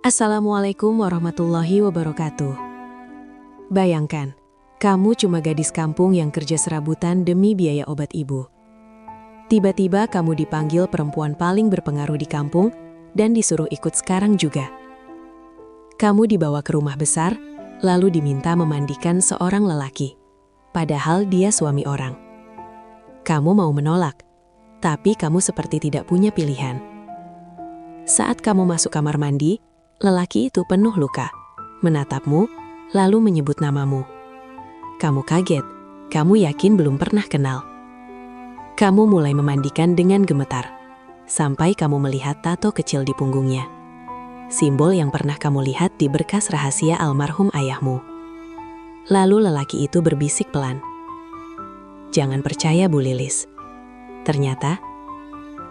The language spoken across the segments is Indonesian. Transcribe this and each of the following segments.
Assalamualaikum warahmatullahi wabarakatuh. Bayangkan, kamu cuma gadis kampung yang kerja serabutan demi biaya obat ibu. Tiba-tiba kamu dipanggil perempuan paling berpengaruh di kampung dan disuruh ikut sekarang juga. Kamu dibawa ke rumah besar, lalu diminta memandikan seorang lelaki. Padahal dia suami orang. Kamu mau menolak, tapi kamu seperti tidak punya pilihan. Saat kamu masuk kamar mandi, lelaki itu penuh luka, menatapmu, lalu menyebut namamu. Kamu kaget, kamu yakin belum pernah kenal. Kamu mulai memandikan dengan gemetar, sampai kamu melihat tato kecil di punggungnya. Simbol yang pernah kamu lihat di berkas rahasia almarhum ayahmu. Lalu lelaki itu berbisik pelan. Jangan percaya Bu Lilis. Ternyata,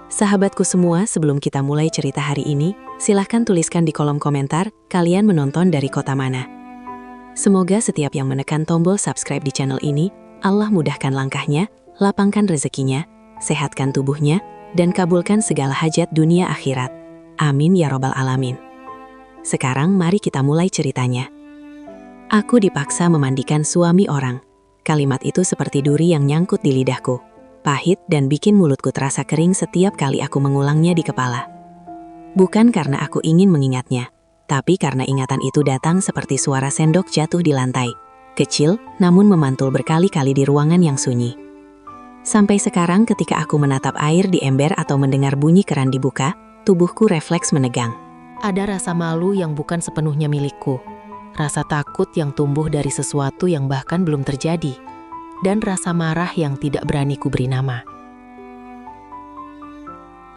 sahabatku semua, sebelum kita mulai cerita hari ini, silahkan tuliskan di kolom komentar kalian menonton dari kota mana. Semoga setiap yang menekan tombol subscribe di channel ini, Allah mudahkan langkahnya, lapangkan rezekinya, sehatkan tubuhnya, dan kabulkan segala hajat dunia akhirat. Amin ya robbal alamin. Sekarang mari kita mulai ceritanya. Aku dipaksa memandikan suami orang. Kalimat itu seperti duri yang nyangkut di lidahku. Pahit dan bikin mulutku terasa kering setiap kali aku mengulangnya di kepala. Bukan karena aku ingin mengingatnya, tapi karena ingatan itu datang seperti suara sendok jatuh di lantai. Kecil, namun memantul berkali-kali di ruangan yang sunyi. Sampai sekarang ketika aku menatap air di ember atau mendengar bunyi keran dibuka, tubuhku refleks menegang. Ada rasa malu yang bukan sepenuhnya milikku. Rasa takut yang tumbuh dari sesuatu yang bahkan belum terjadi. Dan rasa marah yang tidak berani kuberi nama.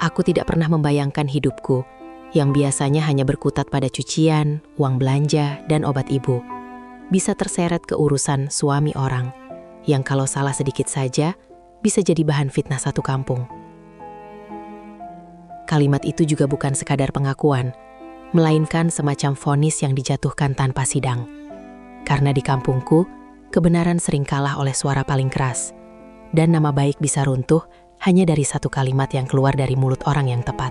Aku tidak pernah membayangkan hidupku, yang biasanya hanya berkutat pada cucian, uang belanja, dan obat ibu, bisa terseret ke urusan suami orang, yang kalau salah sedikit saja, bisa jadi bahan fitnah satu kampung. Kalimat itu juga bukan sekadar pengakuan, melainkan semacam vonis yang dijatuhkan tanpa sidang. Karena di kampungku, kebenaran sering kalah oleh suara paling keras, dan nama baik bisa runtuh hanya dari satu kalimat yang keluar dari mulut orang yang tepat.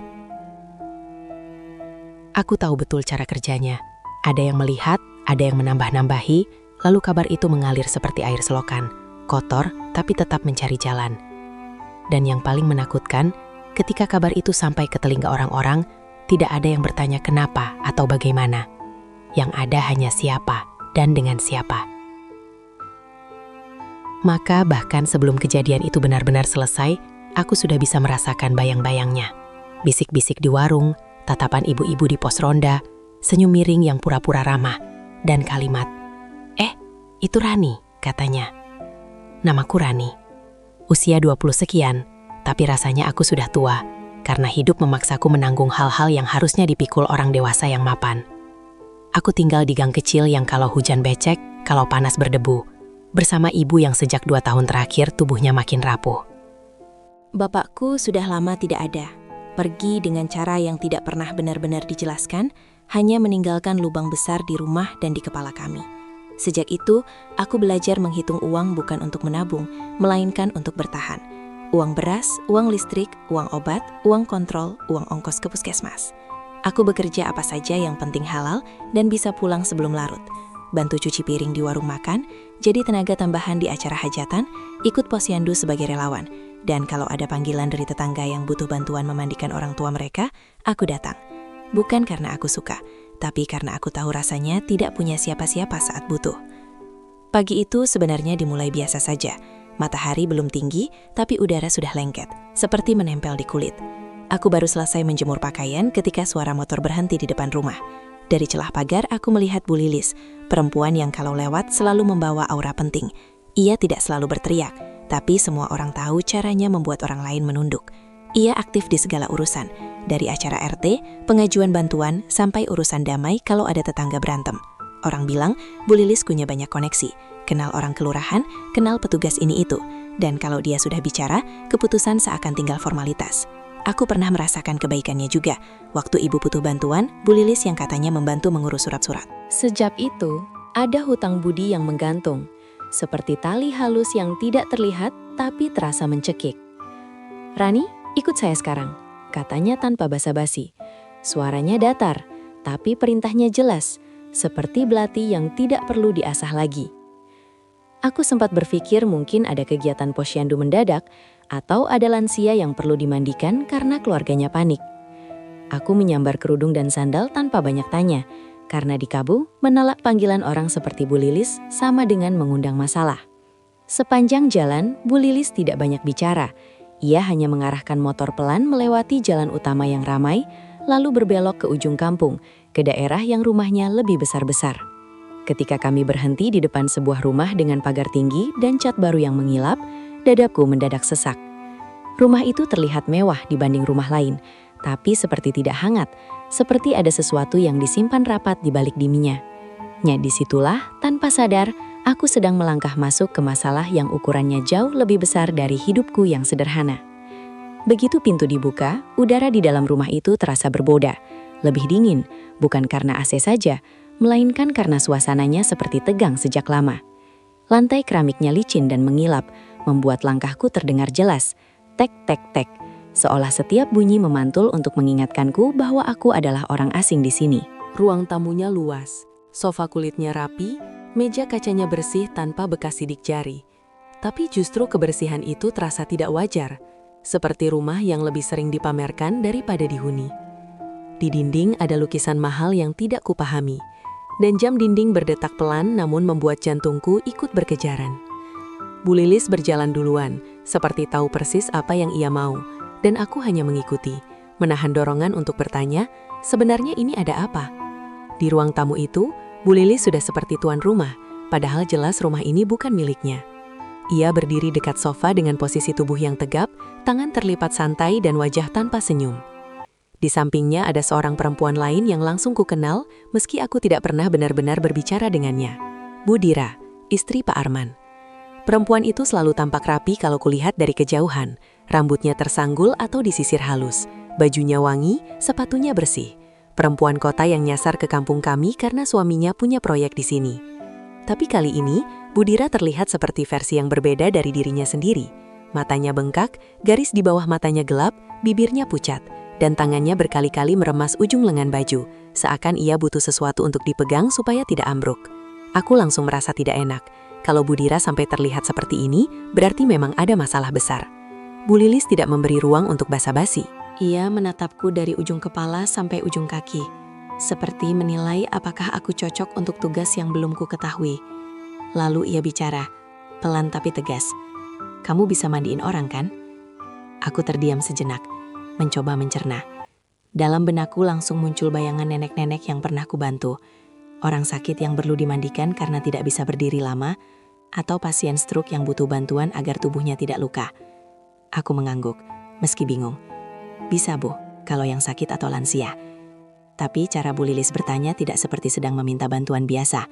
Aku tahu betul cara kerjanya. Ada yang melihat, ada yang menambah-nambahi, lalu kabar itu mengalir seperti air selokan, kotor tapi tetap mencari jalan. Dan yang paling menakutkan, ketika kabar itu sampai ke telinga orang-orang, tidak ada yang bertanya kenapa atau bagaimana. Yang ada hanya siapa dan dengan siapa. Maka bahkan sebelum kejadian itu benar-benar selesai, aku sudah bisa merasakan bayang-bayangnya. Bisik-bisik di warung, tatapan ibu-ibu di pos ronda, senyum miring yang pura-pura ramah, dan kalimat, itu Rani," katanya. Namaku Rani. Usia 20 sekian, tapi rasanya aku sudah tua, karena hidup memaksaku menanggung hal-hal yang harusnya dipikul orang dewasa yang mapan. Aku tinggal di gang kecil yang kalau hujan becek, kalau panas berdebu, bersama ibu yang sejak 2 tahun terakhir tubuhnya makin rapuh. Bapakku sudah lama tidak ada. Pergi dengan cara yang tidak pernah benar-benar dijelaskan, hanya meninggalkan lubang besar di rumah dan di kepala kami. Sejak itu, aku belajar menghitung uang bukan untuk menabung, melainkan untuk bertahan. Uang beras, uang listrik, uang obat, uang kontrol, uang ongkos ke puskesmas. Aku bekerja apa saja yang penting halal dan bisa pulang sebelum larut. Bantu cuci piring di warung makan, jadi tenaga tambahan di acara hajatan, ikut posyandu sebagai relawan. Dan kalau ada panggilan dari tetangga yang butuh bantuan memandikan orang tua mereka, aku datang. Bukan karena aku suka, tapi karena aku tahu rasanya tidak punya siapa-siapa saat butuh. Pagi itu sebenarnya dimulai biasa saja. Matahari belum tinggi, tapi udara sudah lengket, seperti menempel di kulit. Aku baru selesai menjemur pakaian ketika suara motor berhenti di depan rumah. Dari celah pagar, aku melihat Bu Lilis, perempuan yang kalau lewat selalu membawa aura penting. Ia tidak selalu berteriak, tapi semua orang tahu caranya membuat orang lain menunduk. Ia aktif di segala urusan, dari acara RT, pengajuan bantuan, sampai urusan damai kalau ada tetangga berantem. Orang bilang, Bu Lilis punya banyak koneksi, kenal orang kelurahan, kenal petugas ini itu, dan kalau dia sudah bicara, keputusan seakan tinggal formalitas. Aku pernah merasakan kebaikannya juga. Waktu ibu butuh bantuan, Bu Lilis yang katanya membantu mengurus surat-surat. Sejak itu, ada hutang budi yang menggantung, seperti tali halus yang tidak terlihat tapi terasa mencekik. "Rani, ikut saya sekarang," katanya tanpa basa-basi. Suaranya datar, tapi perintahnya jelas, seperti belati yang tidak perlu diasah lagi. Aku sempat berpikir mungkin ada kegiatan posyandu mendadak atau ada lansia yang perlu dimandikan karena keluarganya panik. Aku menyambar kerudung dan sandal tanpa banyak tanya, karena di Kabu, menolak panggilan orang seperti Bu Lilis sama dengan mengundang masalah. Sepanjang jalan, Bu Lilis tidak banyak bicara. Ia hanya mengarahkan motor pelan melewati jalan utama yang ramai, lalu berbelok ke ujung kampung, ke daerah yang rumahnya lebih besar-besar. Ketika kami berhenti di depan sebuah rumah dengan pagar tinggi dan cat baru yang mengilap, dadaku mendadak sesak. Rumah itu terlihat mewah dibanding rumah lain, tapi seperti tidak hangat, seperti ada sesuatu yang disimpan rapat di balik dindingnya. Disitulah, tanpa sadar, aku sedang melangkah masuk ke masalah yang ukurannya jauh lebih besar dari hidupku yang sederhana. Begitu pintu dibuka, udara di dalam rumah itu terasa berbeda, lebih dingin, bukan karena AC saja, melainkan karena suasananya seperti tegang sejak lama. Lantai keramiknya licin dan mengilap, membuat langkahku terdengar jelas, tek tek tek, seolah setiap bunyi memantul untuk mengingatkanku bahwa aku adalah orang asing di sini. Ruang tamunya luas, sofa kulitnya rapi, meja kacanya bersih tanpa bekas sidik jari. Tapi justru kebersihan itu terasa tidak wajar, seperti rumah yang lebih sering dipamerkan daripada dihuni. Di dinding ada lukisan mahal yang tidak kupahami, dan jam dinding berdetak pelan namun membuat jantungku ikut berkejaran. Bu Lilis berjalan duluan, seperti tahu persis apa yang ia mau, dan aku hanya mengikuti, menahan dorongan untuk bertanya, sebenarnya ini ada apa? Di ruang tamu itu, Bu Lilis sudah seperti tuan rumah, padahal jelas rumah ini bukan miliknya. Ia berdiri dekat sofa dengan posisi tubuh yang tegap, tangan terlipat santai dan wajah tanpa senyum. Di sampingnya ada seorang perempuan lain yang langsung kukenal, meski aku tidak pernah benar-benar berbicara dengannya. Bu Dira, istri Pak Arman. Perempuan itu selalu tampak rapi kalau kulihat dari kejauhan, rambutnya tersanggul atau disisir halus, bajunya wangi, sepatunya bersih. Perempuan kota yang nyasar ke kampung kami karena suaminya punya proyek di sini. Tapi kali ini, Bu Dira terlihat seperti versi yang berbeda dari dirinya sendiri. Matanya bengkak, garis di bawah matanya gelap, bibirnya pucat, dan tangannya berkali-kali meremas ujung lengan baju, seakan ia butuh sesuatu untuk dipegang supaya tidak ambruk. Aku langsung merasa tidak enak. Kalau Bu Dira sampai terlihat seperti ini, berarti memang ada masalah besar. Bu Lilis tidak memberi ruang untuk basa-basi. Ia menatapku dari ujung kepala sampai ujung kaki, seperti menilai apakah aku cocok untuk tugas yang belum ku ketahui. Lalu ia bicara, pelan tapi tegas. Kamu bisa mandiin orang kan? Aku terdiam sejenak, mencoba mencerna. Dalam benakku langsung muncul bayangan nenek-nenek yang pernah kubantu. Orang sakit yang perlu dimandikan karena tidak bisa berdiri lama, atau pasien stroke yang butuh bantuan agar tubuhnya tidak luka. Aku mengangguk, meski bingung. Bisa Bu, kalau yang sakit atau lansia. Tapi cara Bu Lilis bertanya tidak seperti sedang meminta bantuan biasa,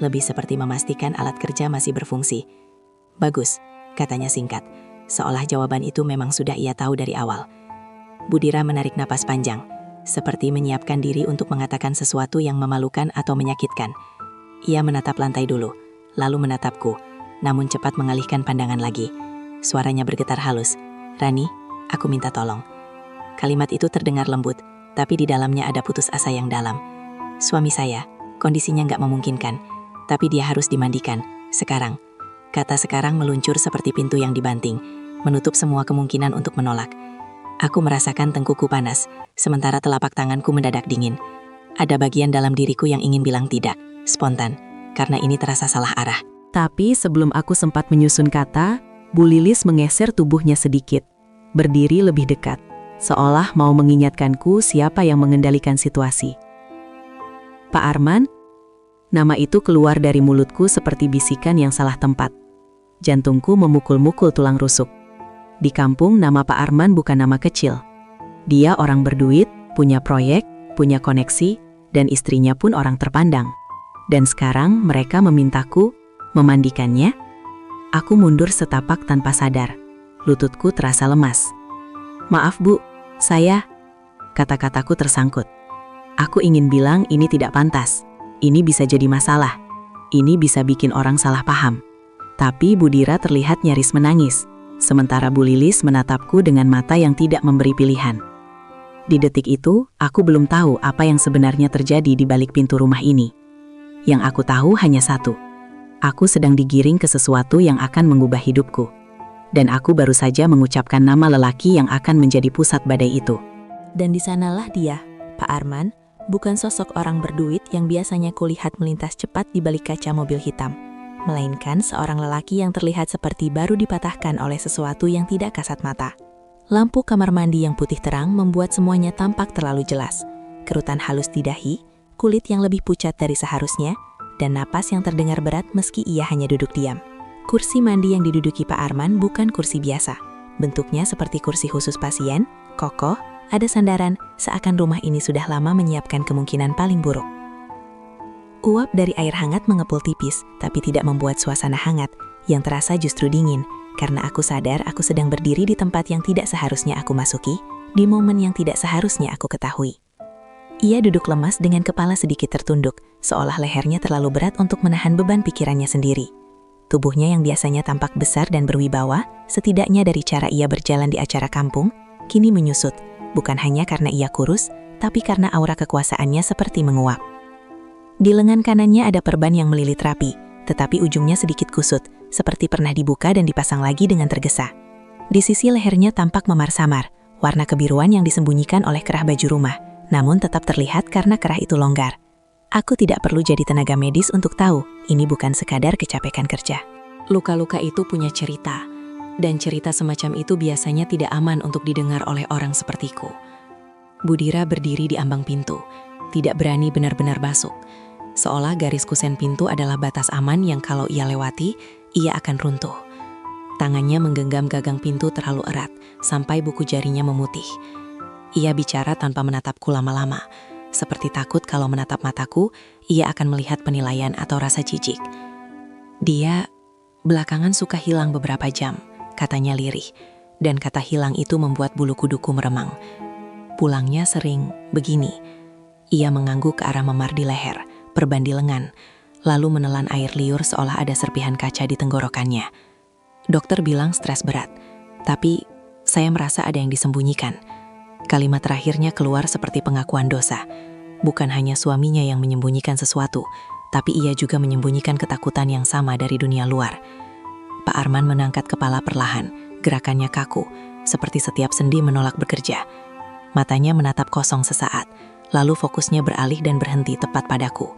lebih seperti memastikan alat kerja masih berfungsi. Bagus, katanya singkat, seolah jawaban itu memang sudah ia tahu dari awal. Bu Dira menarik napas panjang, seperti menyiapkan diri untuk mengatakan sesuatu yang memalukan atau menyakitkan. Ia menatap lantai dulu, lalu menatapku, namun cepat mengalihkan pandangan lagi. Suaranya bergetar halus, Rani, aku minta tolong. Kalimat itu terdengar lembut, tapi di dalamnya ada putus asa yang dalam. Suami saya, kondisinya nggak memungkinkan, tapi dia harus dimandikan, sekarang. Kata sekarang meluncur seperti pintu yang dibanting, menutup semua kemungkinan untuk menolak. Aku merasakan tengkuku panas, sementara telapak tanganku mendadak dingin. Ada bagian dalam diriku yang ingin bilang tidak, spontan, karena ini terasa salah arah. Tapi sebelum aku sempat menyusun kata, Bu Lilis menggeser tubuhnya sedikit, berdiri lebih dekat, seolah mau mengingatkanku siapa yang mengendalikan situasi. Pak Arman? Nama itu keluar dari mulutku seperti bisikan yang salah tempat. Jantungku memukul-mukul tulang rusuk. Di kampung nama Pak Arman bukan nama kecil. Dia orang berduit, punya proyek, punya koneksi, dan istrinya pun orang terpandang. Dan sekarang mereka memintaku memandikannya. Aku mundur setapak tanpa sadar. Lututku terasa lemas. Maaf Bu, kata-kataku tersangkut. Aku ingin bilang ini tidak pantas. Ini bisa jadi masalah. Ini bisa bikin orang salah paham. Tapi Bu Dira terlihat nyaris menangis, sementara Bu Lilis menatapku dengan mata yang tidak memberi pilihan. Di detik itu, aku belum tahu apa yang sebenarnya terjadi di balik pintu rumah ini. Yang aku tahu hanya satu. Aku sedang digiring ke sesuatu yang akan mengubah hidupku. Dan aku baru saja mengucapkan nama lelaki yang akan menjadi pusat badai itu. Dan di sanalah dia, Pak Arman, bukan sosok orang berduit yang biasanya kulihat melintas cepat di balik kaca mobil hitam, melainkan seorang lelaki yang terlihat seperti baru dipatahkan oleh sesuatu yang tidak kasat mata. Lampu kamar mandi yang putih terang membuat semuanya tampak terlalu jelas. Kerutan halus di dahi, kulit yang lebih pucat dari seharusnya, dan napas yang terdengar berat meski ia hanya duduk diam. Kursi mandi yang diduduki Pak Arman bukan kursi biasa. Bentuknya seperti kursi khusus pasien, kokoh, ada sandaran, seakan rumah ini sudah lama menyiapkan kemungkinan paling buruk. Uap dari air hangat mengepul tipis, tapi tidak membuat suasana hangat, yang terasa justru dingin, karena aku sadar aku sedang berdiri di tempat yang tidak seharusnya aku masuki, di momen yang tidak seharusnya aku ketahui. Ia duduk lemas dengan kepala sedikit tertunduk, seolah lehernya terlalu berat untuk menahan beban pikirannya sendiri. Tubuhnya yang biasanya tampak besar dan berwibawa, setidaknya dari cara ia berjalan di acara kampung, kini menyusut, bukan hanya karena ia kurus, tapi karena aura kekuasaannya seperti menguap. Di lengan kanannya ada perban yang melilit rapi, tetapi ujungnya sedikit kusut, seperti pernah dibuka dan dipasang lagi dengan tergesa. Di sisi lehernya tampak memar-samar, warna kebiruan yang disembunyikan oleh kerah baju rumah, namun tetap terlihat karena kerah itu longgar. Aku tidak perlu jadi tenaga medis untuk tahu, ini bukan sekadar kecapekan kerja. Luka-luka itu punya cerita, dan cerita semacam itu biasanya tidak aman untuk didengar oleh orang sepertiku. Budira berdiri di ambang pintu, tidak berani benar-benar masuk. Seolah garis kusen pintu adalah batas aman yang kalau ia lewati, ia akan runtuh. Tangannya menggenggam gagang pintu terlalu erat, sampai buku jarinya memutih. Ia bicara tanpa menatapku lama-lama, seperti takut kalau menatap mataku, ia akan melihat penilaian atau rasa jijik. Dia belakangan suka hilang beberapa jam, katanya lirih, dan kata hilang itu membuat bulu kuduku meremang. Pulangnya sering begini. Ia mengangguk ke arah memar di leher, perban di lengan, lalu menelan air liur seolah ada serpihan kaca di tenggorokannya. Dokter bilang stres berat, tapi saya merasa ada yang disembunyikan. Kalimat terakhirnya keluar seperti pengakuan dosa. Bukan hanya suaminya yang menyembunyikan sesuatu, tapi ia juga menyembunyikan ketakutan yang sama dari dunia luar. Pak Arman mengangkat kepala perlahan, gerakannya kaku, seperti setiap sendi menolak bekerja. Matanya menatap kosong sesaat, lalu fokusnya beralih dan berhenti tepat padaku.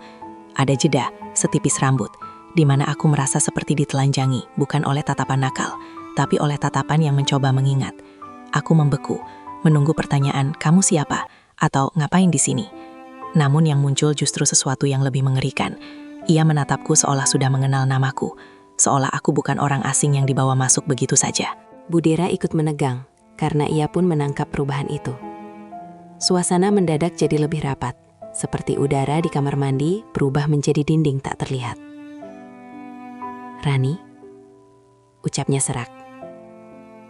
Ada jeda, setipis rambut, di mana aku merasa seperti ditelanjangi, bukan oleh tatapan nakal, tapi oleh tatapan yang mencoba mengingat. Aku membeku, menunggu pertanyaan, "Kamu siapa?" atau "Ngapain di sini?" Namun yang muncul justru sesuatu yang lebih mengerikan. Ia menatapku seolah sudah mengenal namaku, seolah aku bukan orang asing yang dibawa masuk begitu saja. Budira ikut menegang, karena ia pun menangkap perubahan itu. Suasana mendadak jadi lebih rapat, seperti udara di kamar mandi berubah menjadi dinding tak terlihat. "Rani," ucapnya serak,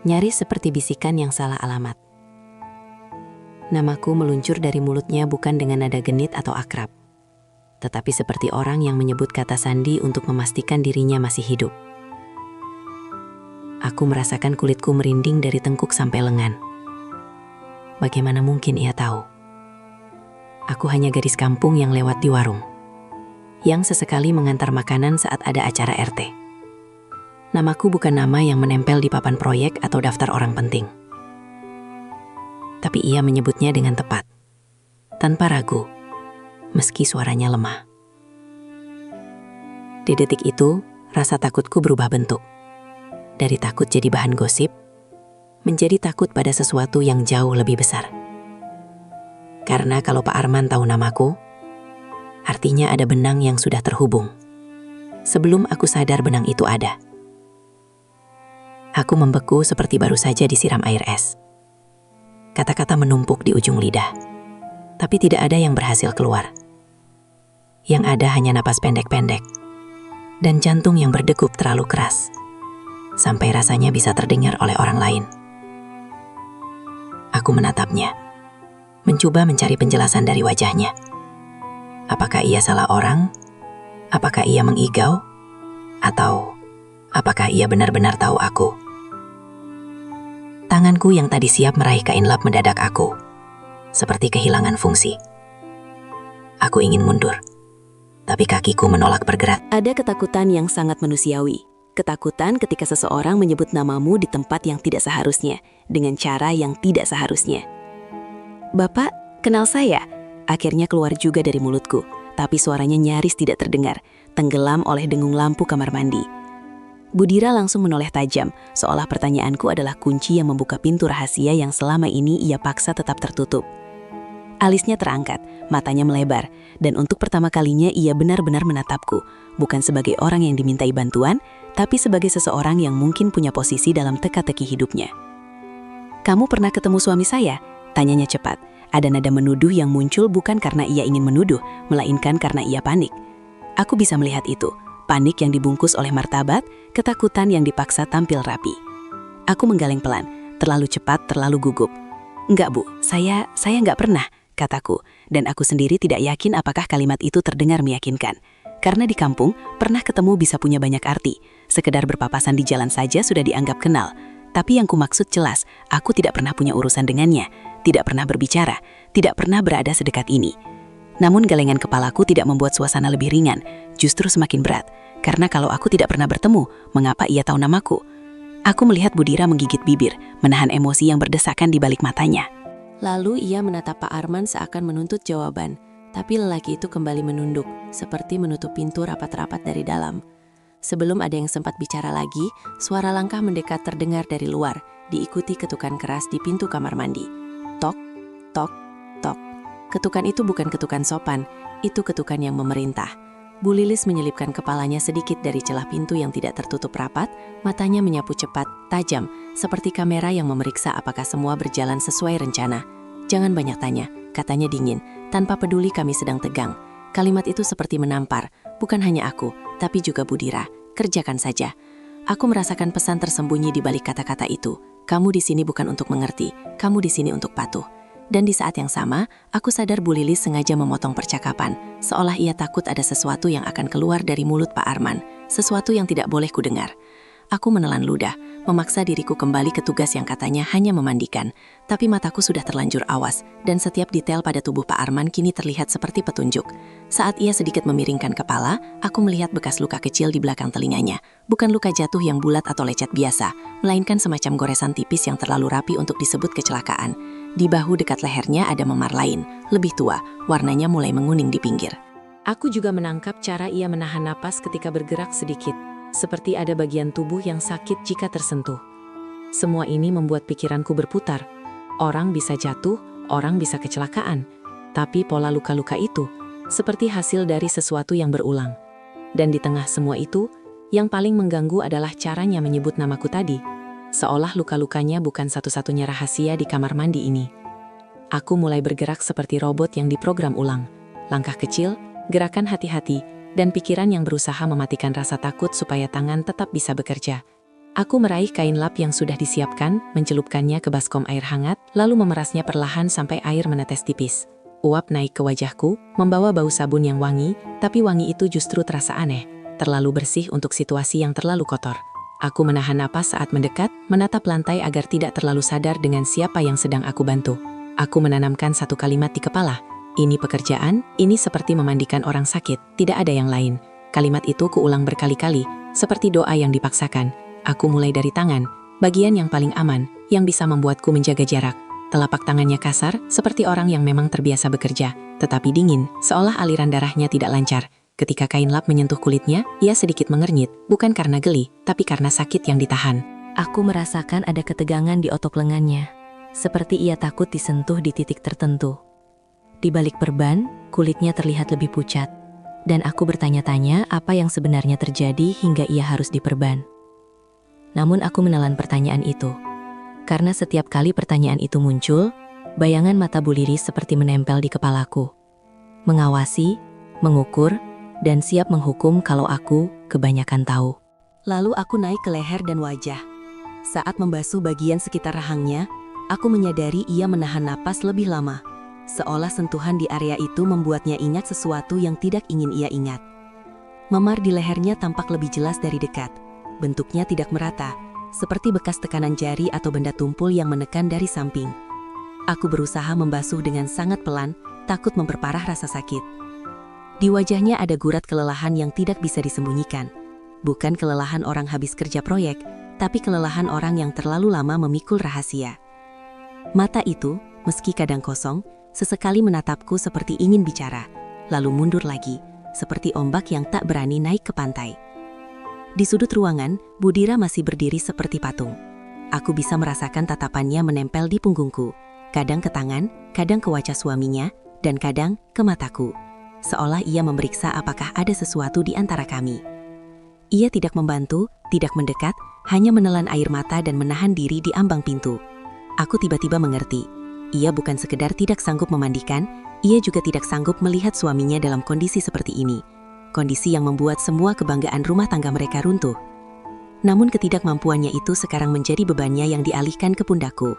nyaris seperti bisikan yang salah alamat. Namaku meluncur dari mulutnya bukan dengan nada genit atau akrab, tetapi seperti orang yang menyebut kata sandi untuk memastikan dirinya masih hidup. Aku merasakan kulitku merinding dari tengkuk sampai lengan. Bagaimana mungkin ia tahu? Aku hanya gadis kampung yang lewat di warung, yang sesekali mengantar makanan saat ada acara RT. Namaku bukan nama yang menempel di papan proyek atau daftar orang penting. Tapi ia menyebutnya dengan tepat, tanpa ragu, meski suaranya lemah. Di detik itu, rasa takutku berubah bentuk. Dari takut jadi bahan gosip, menjadi takut pada sesuatu yang jauh lebih besar. Karena kalau Pak Arman tahu namaku, artinya ada benang yang sudah terhubung. Sebelum aku sadar benang itu ada. Aku membeku seperti baru saja disiram air es. Kata-kata menumpuk di ujung lidah, tapi tidak ada yang berhasil keluar. Yang ada hanya napas pendek-pendek, dan jantung yang berdegup terlalu keras, sampai rasanya bisa terdengar oleh orang lain. Aku menatapnya, mencoba mencari penjelasan dari wajahnya. Apakah ia salah orang? Apakah ia mengigau? Atau apakah ia benar-benar tahu aku? Tanganku yang tadi siap meraih kain lap mendadak aku. seperti kehilangan fungsi. Aku ingin mundur, tapi kakiku menolak bergerak. Ada ketakutan yang sangat manusiawi. Ketakutan ketika seseorang menyebut namamu di tempat yang tidak seharusnya, dengan cara yang tidak seharusnya. "Bapak, kenal saya?" Akhirnya keluar juga dari mulutku, tapi suaranya nyaris tidak terdengar, tenggelam oleh dengung lampu kamar mandi. Budira langsung menoleh tajam, seolah pertanyaanku adalah kunci yang membuka pintu rahasia yang selama ini ia paksa tetap tertutup. Alisnya terangkat, matanya melebar, dan untuk pertama kalinya ia benar-benar menatapku, bukan sebagai orang yang dimintai bantuan, tapi sebagai seseorang yang mungkin punya posisi dalam teka-teki hidupnya. "Kamu pernah ketemu suami saya?" Tanyanya cepat. Ada nada menuduh yang muncul bukan karena ia ingin menuduh, melainkan karena ia panik. Aku bisa melihat itu, panik yang dibungkus oleh martabat, ketakutan yang dipaksa tampil rapi. Aku menggeleng pelan, terlalu cepat, terlalu gugup. "Enggak, Bu, saya enggak pernah," kataku, dan aku sendiri tidak yakin apakah kalimat itu terdengar meyakinkan. Karena di kampung, pernah ketemu bisa punya banyak arti. Sekedar berpapasan di jalan saja sudah dianggap kenal. Tapi yang kumaksud jelas, aku tidak pernah punya urusan dengannya, tidak pernah berbicara, tidak pernah berada sedekat ini. Namun gelengan kepalaku tidak membuat suasana lebih ringan, justru semakin berat. Karena kalau aku tidak pernah bertemu, mengapa ia tahu namaku? Aku melihat Budira menggigit bibir, menahan emosi yang berdesakan di balik matanya. Lalu ia menatap Pak Arman seakan menuntut jawaban, tapi lelaki itu kembali menunduk, seperti menutup pintu rapat-rapat dari dalam. Sebelum ada yang sempat bicara lagi, suara langkah mendekat terdengar dari luar, diikuti ketukan keras di pintu kamar mandi. Tok, tok, tok. Ketukan itu bukan ketukan sopan, itu ketukan yang memerintah. Bu Lilis menyelipkan kepalanya sedikit dari celah pintu yang tidak tertutup rapat, matanya menyapu cepat, tajam, seperti kamera yang memeriksa apakah semua berjalan sesuai rencana. "Jangan banyak tanya," katanya dingin, tanpa peduli kami sedang tegang. Kalimat itu seperti menampar, bukan hanya aku, tapi juga Budira. "Kerjakan saja." Aku merasakan pesan tersembunyi di balik kata-kata itu. Kamu di sini bukan untuk mengerti, kamu di sini untuk patuh. Dan di saat yang sama, aku sadar Bu Lilis sengaja memotong percakapan, seolah ia takut ada sesuatu yang akan keluar dari mulut Pak Arman, sesuatu yang tidak boleh kudengar. Aku menelan ludah, memaksa diriku kembali ke tugas yang katanya hanya memandikan, tapi mataku sudah terlanjur awas, dan setiap detail pada tubuh Pak Arman kini terlihat seperti petunjuk. Saat ia sedikit memiringkan kepala, aku melihat bekas luka kecil di belakang telinganya, bukan luka jatuh yang bulat atau lecet biasa, melainkan semacam goresan tipis yang terlalu rapi untuk disebut kecelakaan. Di bahu dekat lehernya ada memar lain, lebih tua, warnanya mulai menguning di pinggir. Aku juga menangkap cara ia menahan napas ketika bergerak sedikit, seperti ada bagian tubuh yang sakit jika tersentuh. Semua ini membuat pikiranku berputar. Orang bisa jatuh, orang bisa kecelakaan, tapi pola luka-luka itu seperti hasil dari sesuatu yang berulang. Dan di tengah semua itu, yang paling mengganggu adalah caranya menyebut namaku tadi. Seolah luka-lukanya bukan satu-satunya rahasia di kamar mandi ini. Aku mulai bergerak seperti robot yang diprogram ulang. Langkah kecil, gerakan hati-hati, dan pikiran yang berusaha mematikan rasa takut supaya tangan tetap bisa bekerja. Aku meraih kain lap yang sudah disiapkan, mencelupkannya ke baskom air hangat, lalu memerasnya perlahan sampai air menetes tipis. Uap naik ke wajahku, membawa bau sabun yang wangi, tapi wangi itu justru terasa aneh, terlalu bersih untuk situasi yang terlalu kotor. Aku menahan napas saat mendekat, menatap lantai agar tidak terlalu sadar dengan siapa yang sedang aku bantu. Aku menanamkan satu kalimat di kepala. Ini pekerjaan, ini seperti memandikan orang sakit, tidak ada yang lain. Kalimat itu kuulang berkali-kali, seperti doa yang dipaksakan. Aku mulai dari tangan, bagian yang paling aman, yang bisa membuatku menjaga jarak. Telapak tangannya kasar, seperti orang yang memang terbiasa bekerja, tetapi dingin, seolah aliran darahnya tidak lancar. Ketika kain lap menyentuh kulitnya, ia sedikit mengernyit, bukan karena geli, tapi karena sakit yang ditahan. Aku merasakan ada ketegangan di otot lengannya, seperti ia takut disentuh di titik tertentu. Di balik perban, kulitnya terlihat lebih pucat, dan aku bertanya-tanya apa yang sebenarnya terjadi hingga ia harus diperban. Namun aku menelan pertanyaan itu, karena setiap kali pertanyaan itu muncul, bayangan mata Bu Lilis seperti menempel di kepalaku. Mengawasi, mengukur, dan siap menghukum kalau aku kebanyakan tahu. Lalu aku naik ke leher dan wajah. Saat membasuh bagian sekitar rahangnya, aku menyadari ia menahan napas lebih lama. Seolah sentuhan di area itu membuatnya ingat sesuatu yang tidak ingin ia ingat. Memar di lehernya tampak lebih jelas dari dekat. Bentuknya tidak merata, seperti bekas tekanan jari atau benda tumpul yang menekan dari samping. Aku berusaha membasuh dengan sangat pelan, takut memperparah rasa sakit. Di wajahnya ada gurat kelelahan yang tidak bisa disembunyikan. Bukan kelelahan orang habis kerja proyek, tapi kelelahan orang yang terlalu lama memikul rahasia. Mata itu, meski kadang kosong, sesekali menatapku seperti ingin bicara, lalu mundur lagi, seperti ombak yang tak berani naik ke pantai. Di sudut ruangan, Budira masih berdiri seperti patung. Aku bisa merasakan tatapannya menempel di punggungku, kadang ke tangan, kadang ke wajah suaminya, dan kadang ke mataku. Seolah ia memeriksa apakah ada sesuatu di antara kami. Ia tidak membantu, tidak mendekat, hanya menelan air mata dan menahan diri di ambang pintu. Aku tiba-tiba mengerti. Ia bukan sekedar tidak sanggup memandikan, ia juga tidak sanggup melihat suaminya dalam kondisi seperti ini. Kondisi yang membuat semua kebanggaan rumah tangga mereka runtuh. Namun ketidakmampuannya itu sekarang menjadi bebannya yang dialihkan ke pundakku.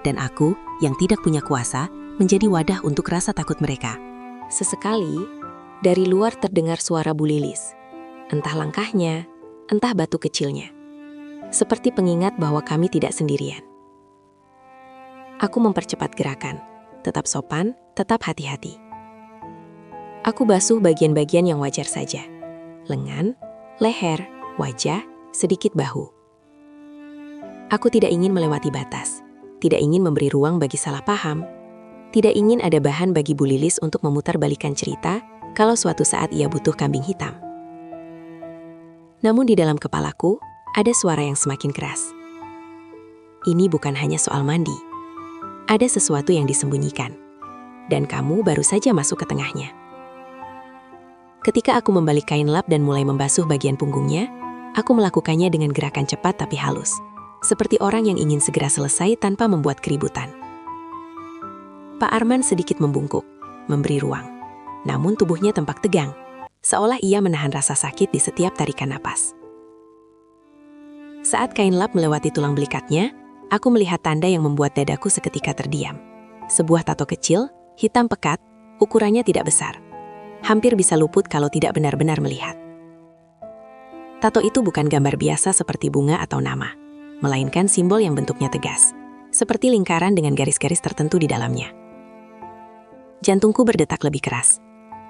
Dan aku, yang tidak punya kuasa, menjadi wadah untuk rasa takut mereka. Sesekali, dari luar terdengar suara Bu Lilis. Entah langkahnya, entah batu kecilnya. Seperti pengingat bahwa kami tidak sendirian. Aku mempercepat gerakan, tetap sopan, tetap hati-hati. Aku basuh bagian-bagian yang wajar saja. Lengan, leher, wajah, sedikit bahu. Aku tidak ingin melewati batas, tidak ingin memberi ruang bagi salah paham, tidak ingin ada bahan bagi Bu Lilis untuk memutarbalikkan cerita kalau suatu saat ia butuh kambing hitam. Namun di dalam kepalaku, ada suara yang semakin keras. Ini bukan hanya soal mandi. Ada sesuatu yang disembunyikan. Dan kamu baru saja masuk ke tengahnya. Ketika aku membalik kain lap dan mulai membasuh bagian punggungnya, aku melakukannya dengan gerakan cepat tapi halus. Seperti orang yang ingin segera selesai tanpa membuat keributan. Pak Arman sedikit membungkuk, memberi ruang. Namun tubuhnya tampak tegang, seolah ia menahan rasa sakit di setiap tarikan napas. Saat kain lap melewati tulang belikatnya, aku melihat tanda yang membuat dadaku seketika terdiam. Sebuah tato kecil, hitam pekat, ukurannya tidak besar. Hampir bisa luput kalau tidak benar-benar melihat. Tato itu bukan gambar biasa seperti bunga atau nama, melainkan simbol yang bentuknya tegas, seperti lingkaran dengan garis-garis tertentu di dalamnya. Jantungku berdetak lebih keras,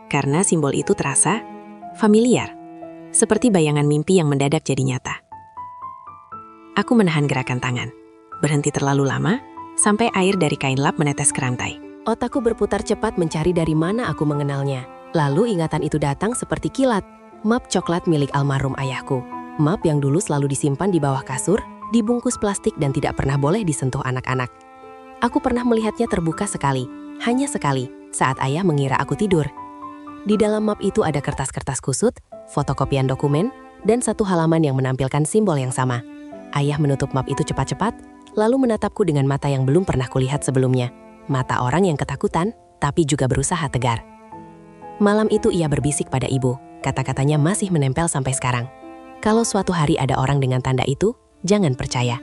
karena simbol itu terasa familiar, seperti bayangan mimpi yang mendadak jadi nyata. Aku menahan gerakan tangan, berhenti terlalu lama, sampai air dari kain lap menetes ke rantai. Otakku berputar cepat mencari dari mana aku mengenalnya. Lalu ingatan itu datang seperti kilat. Map coklat milik almarhum ayahku. Map yang dulu selalu disimpan di bawah kasur, dibungkus plastik dan tidak pernah boleh disentuh anak-anak. Aku pernah melihatnya terbuka sekali, hanya sekali, saat ayah mengira aku tidur. Di dalam map itu ada kertas-kertas kusut, fotokopian dokumen, dan satu halaman yang menampilkan simbol yang sama. Ayah menutup map itu cepat-cepat, lalu menatapku dengan mata yang belum pernah kulihat sebelumnya. Mata orang yang ketakutan, tapi juga berusaha tegar. Malam itu ia berbisik pada ibu, kata-katanya masih menempel sampai sekarang. Kalau suatu hari ada orang dengan tanda itu, jangan percaya.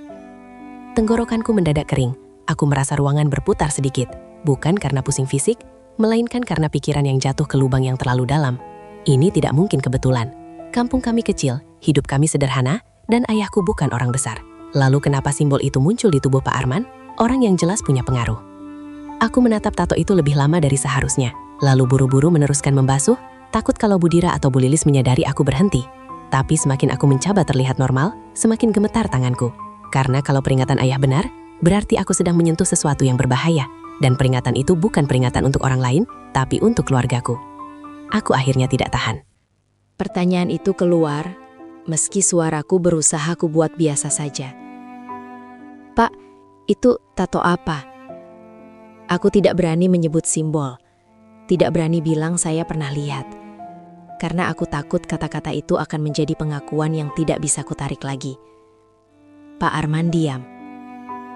Tenggorokanku mendadak kering, aku merasa ruangan berputar sedikit, bukan karena pusing fisik, melainkan karena pikiran yang jatuh ke lubang yang terlalu dalam. Ini tidak mungkin kebetulan. Kampung kami kecil, hidup kami sederhana, dan ayahku bukan orang besar. Lalu kenapa simbol itu muncul di tubuh Pak Arman, orang yang jelas punya pengaruh? Aku menatap tato itu lebih lama dari seharusnya, lalu buru-buru meneruskan membasuh, takut kalau Budira atau Bu Lilis menyadari aku berhenti. Tapi semakin aku mencoba terlihat normal, semakin gemetar tanganku. Karena kalau peringatan ayah benar, berarti aku sedang menyentuh sesuatu yang berbahaya. Dan peringatan itu bukan peringatan untuk orang lain, tapi untuk keluargaku. Aku akhirnya tidak tahan. Pertanyaan itu keluar, meski suaraku berusaha ku buat biasa saja. Pak, itu tato apa? Aku tidak berani menyebut simbol. Tidak berani bilang saya pernah lihat. Karena aku takut kata-kata itu akan menjadi pengakuan yang tidak bisa kutarik lagi. Pak Arman diam.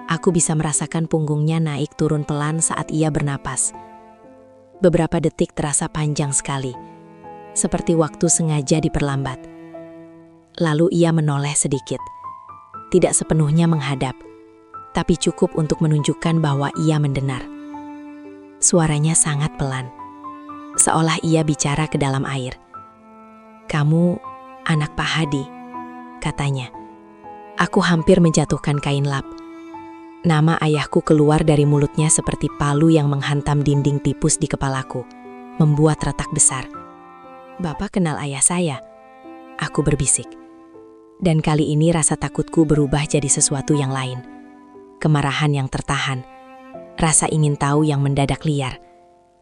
Aku bisa merasakan punggungnya naik turun pelan saat ia bernapas. Beberapa detik terasa panjang sekali. Seperti waktu sengaja diperlambat. Lalu ia menoleh sedikit. Tidak sepenuhnya menghadap, tapi cukup untuk menunjukkan bahwa ia mendengar. Suaranya sangat pelan, seolah ia bicara ke dalam air. "Kamu anak Pak Hadi," katanya. Aku hampir menjatuhkan kain lap. Nama ayahku keluar dari mulutnya seperti palu yang menghantam dinding tipus di kepalaku, membuat retak besar. "Bapak kenal ayah saya?" Aku berbisik. Dan kali ini rasa takutku berubah jadi sesuatu yang lain. Kemarahan yang tertahan, rasa ingin tahu yang mendadak liar,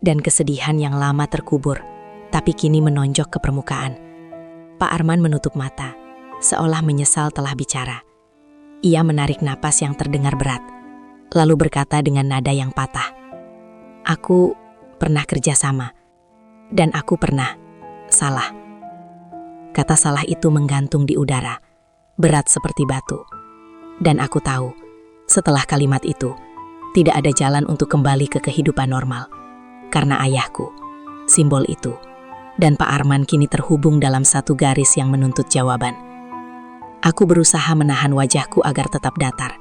dan kesedihan yang lama terkubur, tapi kini menonjok ke permukaan. Pak Arman menutup mata, seolah menyesal telah bicara. Ia menarik napas yang terdengar berat, lalu berkata dengan nada yang patah, "Aku pernah kerja sama, dan aku pernah salah." Kata salah itu menggantung di udara, berat seperti batu. Dan aku tahu, setelah kalimat itu, tidak ada jalan untuk kembali ke kehidupan normal. Karena ayahku, simbol itu, dan Pak Arman kini terhubung dalam satu garis yang menuntut jawaban. Aku berusaha menahan wajahku agar tetap datar,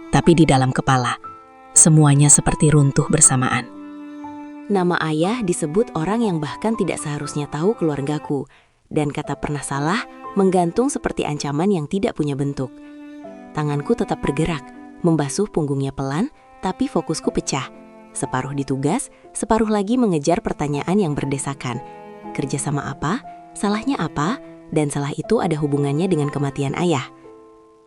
tapi di dalam kepala, semuanya seperti runtuh bersamaan. Nama ayah disebut orang yang bahkan tidak seharusnya tahu keluargaku, dan kata pernah salah menggantung seperti ancaman yang tidak punya bentuk. Tanganku tetap bergerak, membasuh punggungnya pelan, tapi fokusku pecah. Separuh di tugas, separuh lagi mengejar pertanyaan yang berdesakan. Kerjasama apa? Salahnya apa? Dan salah itu ada hubungannya dengan kematian ayah.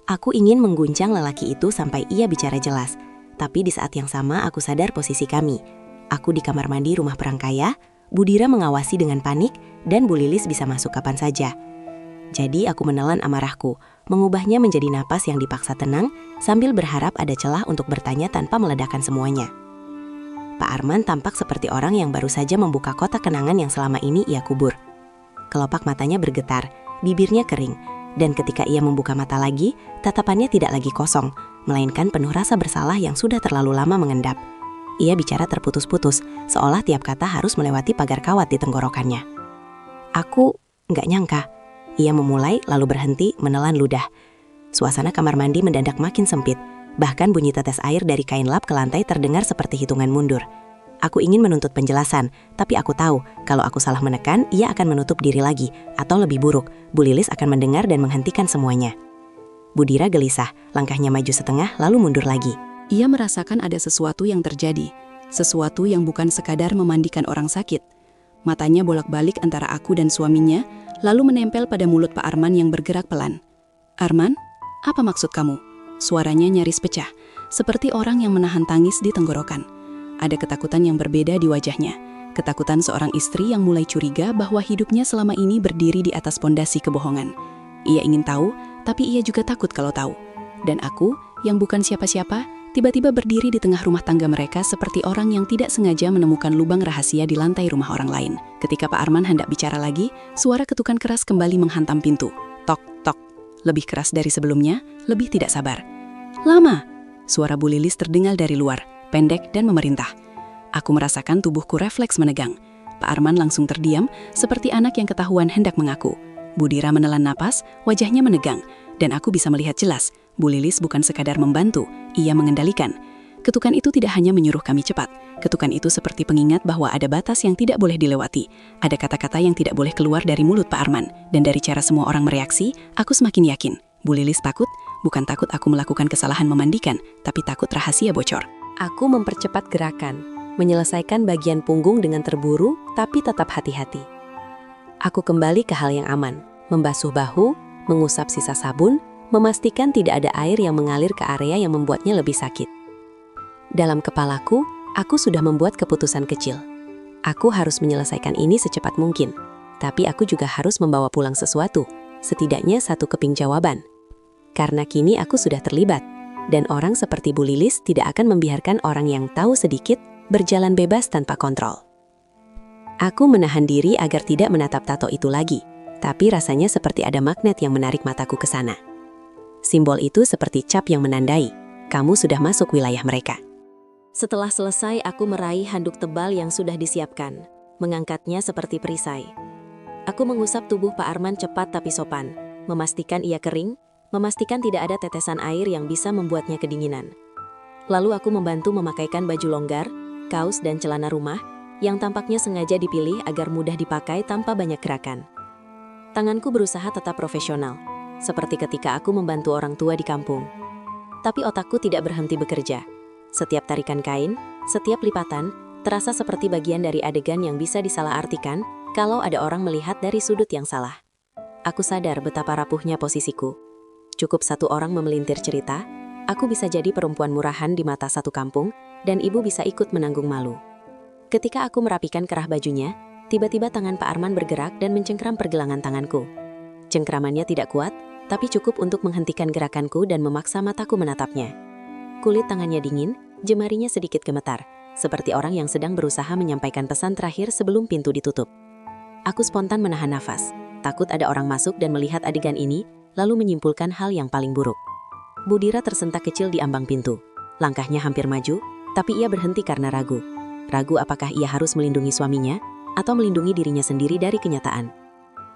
Aku ingin mengguncang lelaki itu sampai ia bicara jelas. Tapi di saat yang sama aku sadar posisi kami. Aku di kamar mandi rumah Perangkaya, Budira mengawasi dengan panik, dan Bu Lilis bisa masuk kapan saja. Jadi aku menelan amarahku, mengubahnya menjadi napas yang dipaksa tenang, sambil berharap ada celah untuk bertanya tanpa meledakkan semuanya. Pak Arman tampak seperti orang yang baru saja membuka kotak kenangan yang selama ini ia kubur. Kelopak matanya bergetar, bibirnya kering, dan ketika ia membuka mata lagi, tatapannya tidak lagi kosong, melainkan penuh rasa bersalah yang sudah terlalu lama mengendap. Ia bicara terputus-putus, seolah tiap kata harus melewati pagar kawat di tenggorokannya. Aku nggak nyangka. Ia memulai lalu berhenti menelan ludah. Suasana kamar mandi mendadak makin sempit, bahkan bunyi tetes air dari kain lap ke lantai terdengar seperti hitungan mundur. Aku ingin menuntut penjelasan, tapi aku tahu kalau aku salah menekan, ia akan menutup diri lagi, atau lebih buruk, Bu Lilis akan mendengar dan menghentikan semuanya. Budira gelisah, langkahnya maju setengah lalu mundur lagi. Ia merasakan ada sesuatu yang terjadi, sesuatu yang bukan sekadar memandikan orang sakit. Matanya bolak-balik antara aku dan suaminya, lalu menempel pada mulut Pak Arman yang bergerak pelan. "Arman, apa maksud kamu?" Suaranya nyaris pecah, seperti orang yang menahan tangis di tenggorokan. Ada ketakutan yang berbeda di wajahnya, ketakutan seorang istri yang mulai curiga bahwa hidupnya selama ini berdiri di atas pondasi kebohongan. Ia ingin tahu, tapi ia juga takut kalau tahu. Dan aku, yang bukan siapa-siapa, tiba-tiba berdiri di tengah rumah tangga mereka seperti orang yang tidak sengaja menemukan lubang rahasia di lantai rumah orang lain. Ketika Pak Arman hendak bicara lagi, suara ketukan keras kembali menghantam pintu. Tok, tok. Lebih keras dari sebelumnya, lebih tidak sabar. "Lama!" Suara Bu Lilis terdengar dari luar, pendek dan memerintah. Aku merasakan tubuhku refleks menegang. Pak Arman langsung terdiam, seperti anak yang ketahuan hendak mengaku. Budira menelan napas, wajahnya menegang, dan aku bisa melihat jelas, Bu Lilis bukan sekadar membantu, ia mengendalikan. Ketukan itu tidak hanya menyuruh kami cepat, ketukan itu seperti pengingat bahwa ada batas yang tidak boleh dilewati, ada kata-kata yang tidak boleh keluar dari mulut Pak Arman, dan dari cara semua orang mereaksi, aku semakin yakin, Bu Lilis takut, bukan takut aku melakukan kesalahan memandikan, tapi takut rahasia bocor. Aku mempercepat gerakan, menyelesaikan bagian punggung dengan terburu, tapi tetap hati-hati. Aku kembali ke hal yang aman, membasuh bahu, mengusap sisa sabun, memastikan tidak ada air yang mengalir ke area yang membuatnya lebih sakit. Dalam kepalaku, aku sudah membuat keputusan kecil. Aku harus menyelesaikan ini secepat mungkin, tapi aku juga harus membawa pulang sesuatu, setidaknya satu keping jawaban. Karena kini aku sudah terlibat, dan orang seperti Bu Lilis tidak akan membiarkan orang yang tahu sedikit berjalan bebas tanpa kontrol. Aku menahan diri agar tidak menatap tato itu lagi, tapi rasanya seperti ada magnet yang menarik mataku ke sana. Simbol itu seperti cap yang menandai, kamu sudah masuk wilayah mereka. Setelah selesai, aku meraih handuk tebal yang sudah disiapkan, mengangkatnya seperti perisai. Aku mengusap tubuh Pak Arman cepat tapi sopan, memastikan ia kering, memastikan tidak ada tetesan air yang bisa membuatnya kedinginan. Lalu aku membantu memakaikan baju longgar, kaos dan celana rumah, yang tampaknya sengaja dipilih agar mudah dipakai tanpa banyak gerakan. Tanganku berusaha tetap profesional, seperti ketika aku membantu orang tua di kampung. Tapi otakku tidak berhenti bekerja. Setiap tarikan kain, setiap lipatan, terasa seperti bagian dari adegan yang bisa disalahartikan kalau ada orang melihat dari sudut yang salah. Aku sadar betapa rapuhnya posisiku. Cukup satu orang memelintir cerita, aku bisa jadi perempuan murahan di mata satu kampung, dan ibu bisa ikut menanggung malu. Ketika aku merapikan kerah bajunya, tiba-tiba tangan Pak Arman bergerak dan mencengkram pergelangan tanganku. Cengkramannya tidak kuat, tapi cukup untuk menghentikan gerakanku dan memaksa mataku menatapnya. Kulit tangannya dingin, jemarinya sedikit gemetar, seperti orang yang sedang berusaha menyampaikan pesan terakhir sebelum pintu ditutup. Aku spontan menahan nafas, takut ada orang masuk dan melihat adegan ini, lalu menyimpulkan hal yang paling buruk. Budira tersentak kecil di ambang pintu. Langkahnya hampir maju, tapi ia berhenti karena ragu. Ragu apakah ia harus melindungi suaminya, atau melindungi dirinya sendiri dari kenyataan.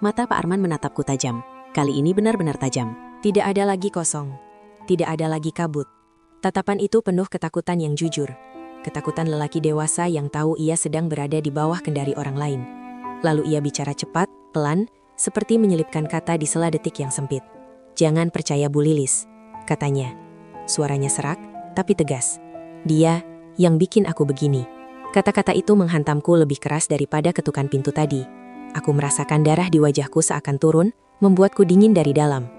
Mata Pak Arman menatapku tajam. Kali ini benar-benar tajam. Tidak ada lagi kosong. Tidak ada lagi kabut. Tatapan itu penuh ketakutan yang jujur. Ketakutan lelaki dewasa yang tahu ia sedang berada di bawah kendali orang lain. Lalu ia bicara cepat, pelan, seperti menyelipkan kata di sela detik yang sempit. "Jangan percaya Bu Lilis," katanya. Suaranya serak, tapi tegas. "Dia yang bikin aku begini." Kata-kata itu menghantamku lebih keras daripada ketukan pintu tadi. Aku merasakan darah di wajahku seakan turun, membuatku dingin dari dalam.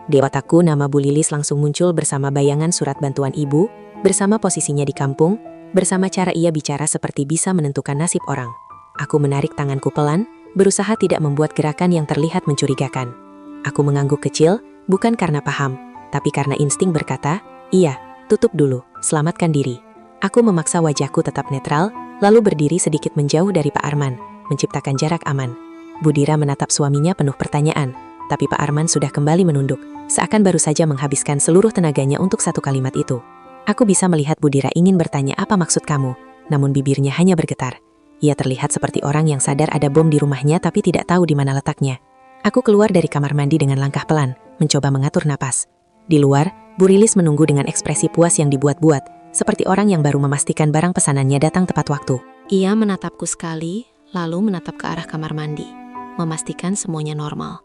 Di otakku nama Bu Lilis langsung muncul bersama bayangan surat bantuan ibu, bersama posisinya di kampung, bersama cara ia bicara seperti bisa menentukan nasib orang. Aku menarik tanganku pelan, berusaha tidak membuat gerakan yang terlihat mencurigakan. Aku mengangguk kecil, bukan karena paham, tapi karena insting berkata, "Iya, tutup dulu, selamatkan diri." Aku memaksa wajahku tetap netral, lalu berdiri sedikit menjauh dari Pak Arman, menciptakan jarak aman. Budira menatap suaminya penuh pertanyaan, tapi Pak Arman sudah kembali menunduk, seakan baru saja menghabiskan seluruh tenaganya untuk satu kalimat itu. Aku bisa melihat Budira ingin bertanya apa maksud kamu, namun bibirnya hanya bergetar. Ia terlihat seperti orang yang sadar ada bom di rumahnya tapi tidak tahu di mana letaknya. Aku keluar dari kamar mandi dengan langkah pelan, mencoba mengatur napas. Di luar, Bu Lilis menunggu dengan ekspresi puas yang dibuat-buat, seperti orang yang baru memastikan barang pesanannya datang tepat waktu. Ia menatapku sekali, lalu menatap ke arah kamar mandi, memastikan semuanya normal.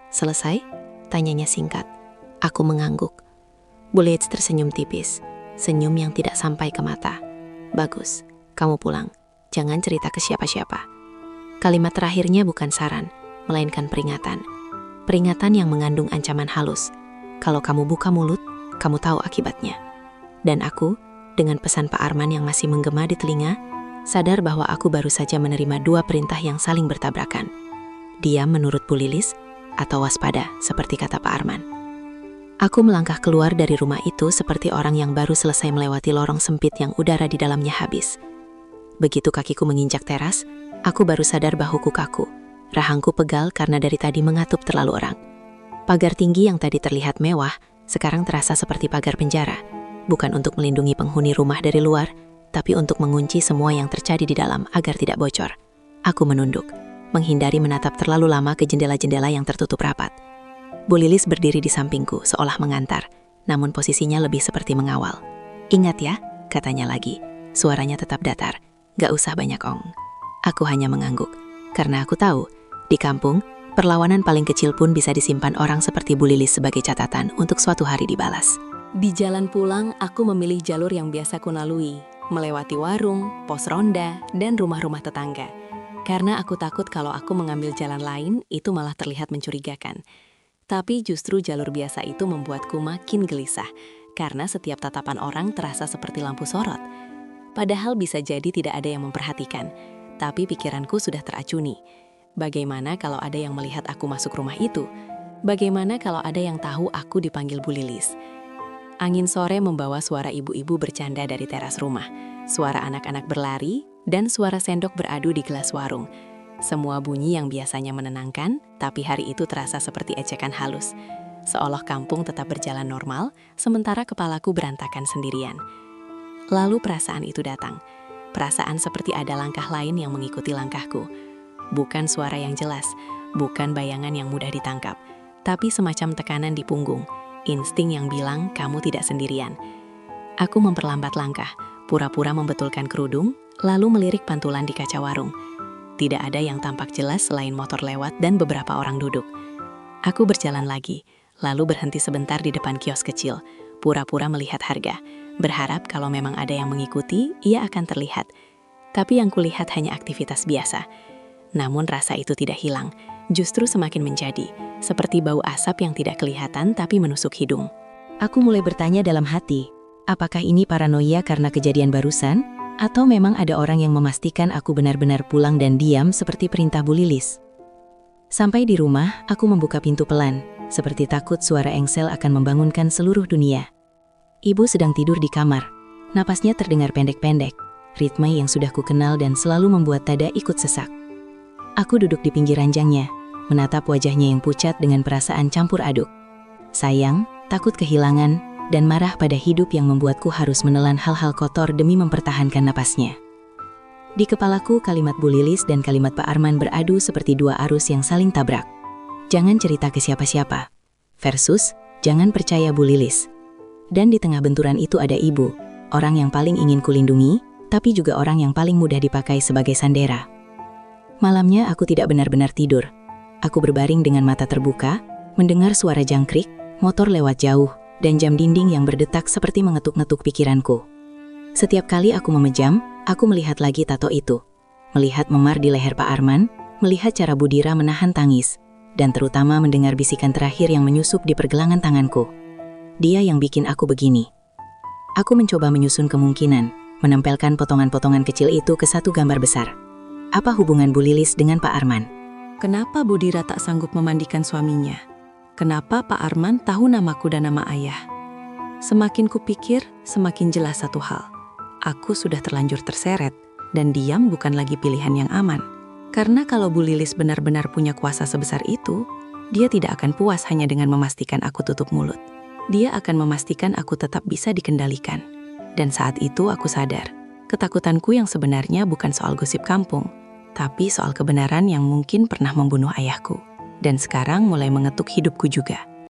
"Selesai?" tanyanya singkat. Aku mengangguk. Bu Lilis tersenyum tipis, senyum yang tidak sampai ke mata. "Bagus, kamu pulang. Jangan cerita ke siapa-siapa." Kalimat terakhirnya bukan saran, melainkan peringatan. Peringatan yang mengandung ancaman halus. Kalau kamu buka mulut, kamu tahu akibatnya. Dan aku, dengan pesan Pak Arman yang masih menggema di telinga, sadar bahwa aku baru saja menerima dua perintah yang saling bertabrakan. Diam menurut Bu Lilis, atau waspada, seperti kata Pak Arman. Aku melangkah keluar dari rumah itu seperti orang yang baru selesai melewati lorong sempit yang udara di dalamnya habis. Begitu kakiku menginjak teras, aku baru sadar bahuku kaku. Rahangku pegal karena dari tadi mengatup terlalu erat. Pagar tinggi yang tadi terlihat mewah, sekarang terasa seperti pagar penjara. Bukan untuk melindungi penghuni rumah dari luar, tapi untuk mengunci semua yang terjadi di dalam agar tidak bocor. Aku menunduk, menghindari menatap terlalu lama ke jendela-jendela yang tertutup rapat. Bu Lilis berdiri di sampingku seolah mengantar, namun posisinya lebih seperti mengawal. "Ingat ya," katanya lagi, suaranya tetap datar. "Gak usah banyak ong." Aku hanya mengangguk, karena aku tahu, di kampung, perlawanan paling kecil pun bisa disimpan orang seperti Bu Lilis sebagai catatan untuk suatu hari dibalas. Di jalan pulang, aku memilih jalur yang biasa ku lalui, melewati warung, pos ronda, dan rumah-rumah tetangga. Karena aku takut kalau aku mengambil jalan lain, itu malah terlihat mencurigakan. Tapi justru jalur biasa itu membuatku makin gelisah, karena setiap tatapan orang terasa seperti lampu sorot. Padahal bisa jadi tidak ada yang memperhatikan, tapi pikiranku sudah teracuni. Bagaimana kalau ada yang melihat aku masuk rumah itu? Bagaimana kalau ada yang tahu aku dipanggil Bu Lilis? Angin sore membawa suara ibu-ibu bercanda dari teras rumah, suara anak-anak berlari, dan suara sendok beradu di gelas warung. Semua bunyi yang biasanya menenangkan, tapi hari itu terasa seperti ejekan halus. Seolah kampung tetap berjalan normal, sementara kepalaku berantakan sendirian. Lalu perasaan itu datang. Perasaan seperti ada langkah lain yang mengikuti langkahku. Bukan suara yang jelas, bukan bayangan yang mudah ditangkap, tapi semacam tekanan di punggung, insting yang bilang kamu tidak sendirian. Aku memperlambat langkah, pura-pura membetulkan kerudung, lalu melirik pantulan di kaca warung. Tidak ada yang tampak jelas selain motor lewat dan beberapa orang duduk. Aku berjalan lagi, lalu berhenti sebentar di depan kios kecil, pura-pura melihat harga, berharap kalau memang ada yang mengikuti, ia akan terlihat. Tapi yang kulihat hanya aktivitas biasa. Namun rasa itu tidak hilang, justru semakin menjadi, seperti bau asap yang tidak kelihatan tapi menusuk hidung. Aku mulai bertanya dalam hati, apakah ini paranoia karena kejadian barusan? Atau memang ada orang yang memastikan aku benar-benar pulang dan diam seperti perintah Bu Lilis? Sampai di rumah, aku membuka pintu pelan, seperti takut suara engsel akan membangunkan seluruh dunia. Ibu sedang tidur di kamar. Napasnya terdengar pendek-pendek, ritme yang sudah kukenal dan selalu membuat dada ikut sesak. Aku duduk di pinggir ranjangnya, menatap wajahnya yang pucat dengan perasaan campur aduk. Sayang, takut kehilangan, dan marah pada hidup yang membuatku harus menelan hal-hal kotor demi mempertahankan napasnya. Di kepalaku kalimat Bu Lilis dan kalimat Pak Arman beradu seperti dua arus yang saling tabrak. Jangan cerita ke siapa-siapa. Versus, jangan percaya Bu Lilis. Dan di tengah benturan itu ada ibu, orang yang paling ingin kulindungi, tapi juga orang yang paling mudah dipakai sebagai sandera. Malamnya aku tidak benar-benar tidur. Aku berbaring dengan mata terbuka, mendengar suara jangkrik, motor lewat jauh, dan jam dinding yang berdetak seperti mengetuk-ngetuk pikiranku. Setiap kali aku memejam, aku melihat lagi tato itu. Melihat memar di leher Pak Arman, melihat cara Budira menahan tangis, dan terutama mendengar bisikan terakhir yang menyusup di pergelangan tanganku. Dia yang bikin aku begini. Aku mencoba menyusun kemungkinan, menempelkan potongan-potongan kecil itu ke satu gambar besar. Apa hubungan Bu Lilis dengan Pak Arman? Kenapa Budira tak sanggup memandikan suaminya? Kenapa Pak Arman tahu namaku dan nama ayah? Semakin kupikir, semakin jelas satu hal. Aku sudah terlanjur terseret, dan diam bukan lagi pilihan yang aman. Karena kalau Bu Lilis benar-benar punya kuasa sebesar itu, dia tidak akan puas hanya dengan memastikan aku tutup mulut. Dia akan memastikan aku tetap bisa dikendalikan. Dan saat itu aku sadar, ketakutanku yang sebenarnya bukan soal gosip kampung, tapi soal kebenaran yang mungkin pernah membunuh ayahku. Dan sekarang mulai mengetuk hidupku juga.